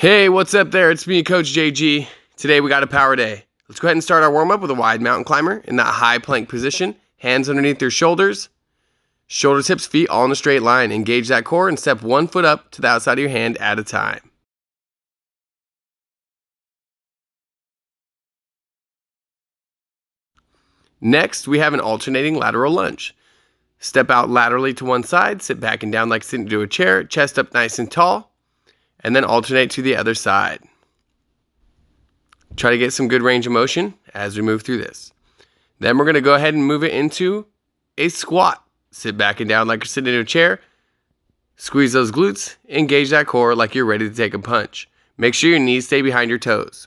Hey, what's up there? It's me, Coach JG. Today we got a power day. Let's go ahead and start our warm-up with a wide mountain climber in that high plank position. Hands underneath your shoulders. Shoulders, hips, feet all in a straight line. Engage that core and step one foot up to the outside of your hand at a time. Next, we have an alternating lateral lunge. Step out laterally to one side, sit back and down like sitting into a chair, chest up nice and tall, and then alternate to the other side. Try to get some good range of motion as we move through this. Then we're going to go ahead and move it into a squat. Sit back and down like you're sitting in a chair. Squeeze those glutes. Engage that core like you're ready to take a punch. Make sure your knees stay behind your toes.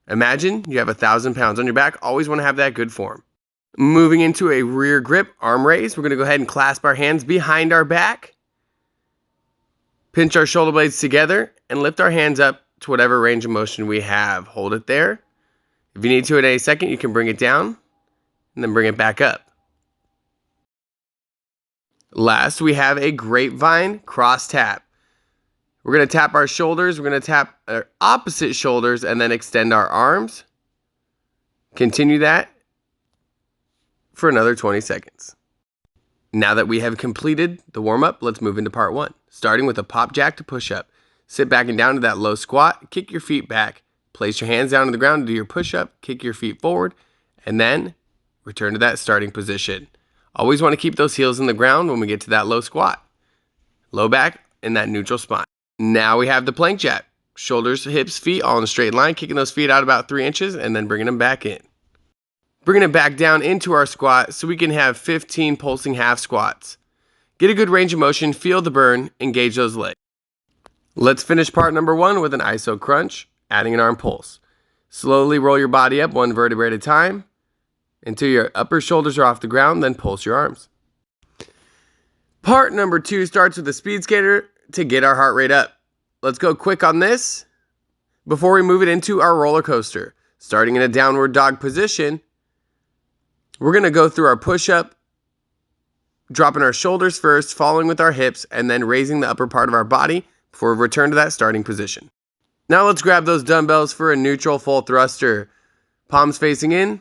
Imagine you have 1,000 pounds on your back. Always want to have that good form. Moving into a rear grip arm raise. We're going to go ahead and clasp our hands behind our back. Pinch our shoulder blades together and lift our hands up to whatever range of motion we have. Hold it there. If you need to at any second, you can bring it down and then bring it back up. Last, we have a grapevine cross tap. We're going to tap our shoulders. We're going to tap our opposite shoulders and then extend our arms. Continue that for another 20 seconds. Now that we have completed the warm-up, let's move into part one. Starting with a pop jack to push up. Sit back and down to that low squat. Kick your feet back. Place your hands down on the ground to do your push-up. Kick your feet forward. And then return to that starting position. Always want to keep those heels in the ground when we get to that low squat. Low back in that neutral spine. Now we have the plank jack. Shoulders, hips, feet all in a straight line. Kicking those feet out about 3 inches and then bringing them back in. Bringing it back down into our squat so we can have 15 pulsing half squats. Get a good range of motion, feel the burn, engage those legs. Let's finish part number one with an iso crunch, adding an arm pulse. Slowly roll your body up one vertebrae at a time until your upper shoulders are off the ground, then pulse your arms. Part number two starts with a speed skater to get our heart rate up. Let's go quick on this before we move it into our roller coaster. Starting in a downward dog position, we're going to go through our push-up, dropping our shoulders first, following with our hips, and then raising the upper part of our body before we return to that starting position. Now let's grab those dumbbells for a neutral full thruster. Palms facing in.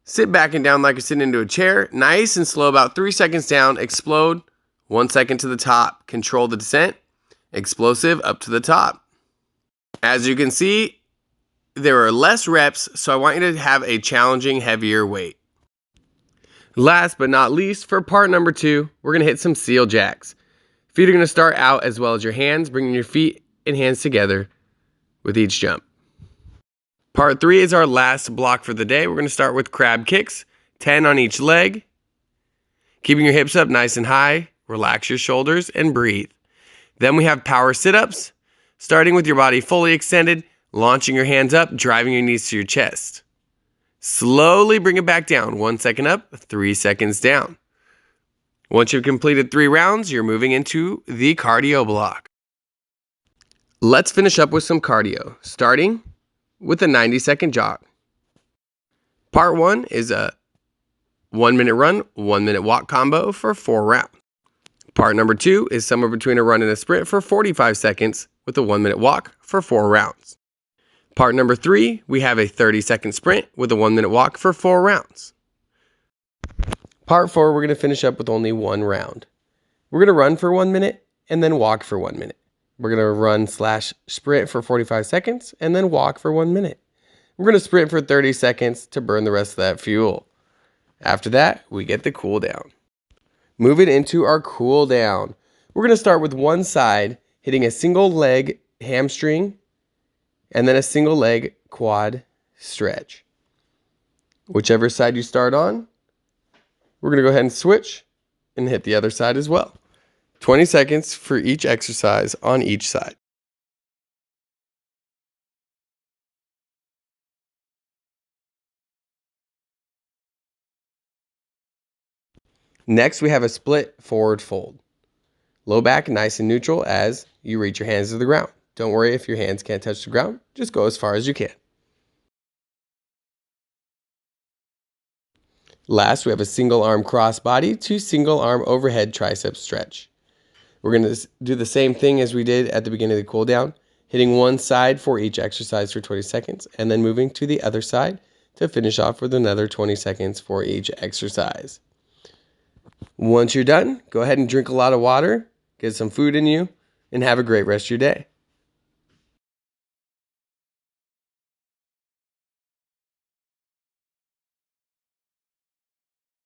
Sit back and down like you're sitting into a chair. Nice and slow, about 3 seconds down. Explode. 1 second to the top. Control the descent. Explosive up to the top. As you can see, there are less reps, so I want you to have a challenging, heavier weight. Last but not least, for part number two, we're going to hit some seal jacks. Feet are going to start out as well as your hands, bringing your feet and hands together with each jump. Part three is our last block for the day. We're going to start with crab kicks, 10 on each leg. Keeping your hips up nice and high, relax your shoulders and breathe. Then we have power sit-ups, starting with your body fully extended, launching your hands up, driving your knees to your chest. Slowly bring it back down. 1 second up, 3 seconds down. Once you've completed 3 rounds, you're moving into the cardio block. Let's finish up with some cardio, starting with a 90-second jog. Part one is a 1 minute run, 1 minute walk combo for 4 rounds. Part number two is somewhere between a run and a sprint for 45 seconds with a 1 minute walk for 4 rounds. Part number three, we have a 30-second sprint with a 1 minute walk for 4 rounds. Part four, we're going to finish up with only 1 round. We're going to run for 1 minute and then walk for 1 minute. We're going to run/sprint for 45 seconds and then walk for 1 minute. We're going to sprint for 30 seconds to burn the rest of that fuel. After that, we get the cool down. Moving into our cool down. We're going to start with one side, hitting a single leg hamstring and then a single leg quad stretch. Whichever side you start on, we're going to go ahead and switch and hit the other side as well. 20 seconds for each exercise on each side. Next, we have a split forward fold. Low back nice and neutral as you reach your hands to the ground. Don't worry if your hands can't touch the ground. Just go as far as you can. Last, we have a single arm cross body to single arm overhead tricep stretch. We're going to do the same thing as we did at the beginning of the cool down. hitting one side for each exercise for 20 seconds, and then moving to the other side to finish off with another 20 seconds for each exercise. Once you're done, go ahead and drink a lot of water, get some food in you, and have a great rest of your day.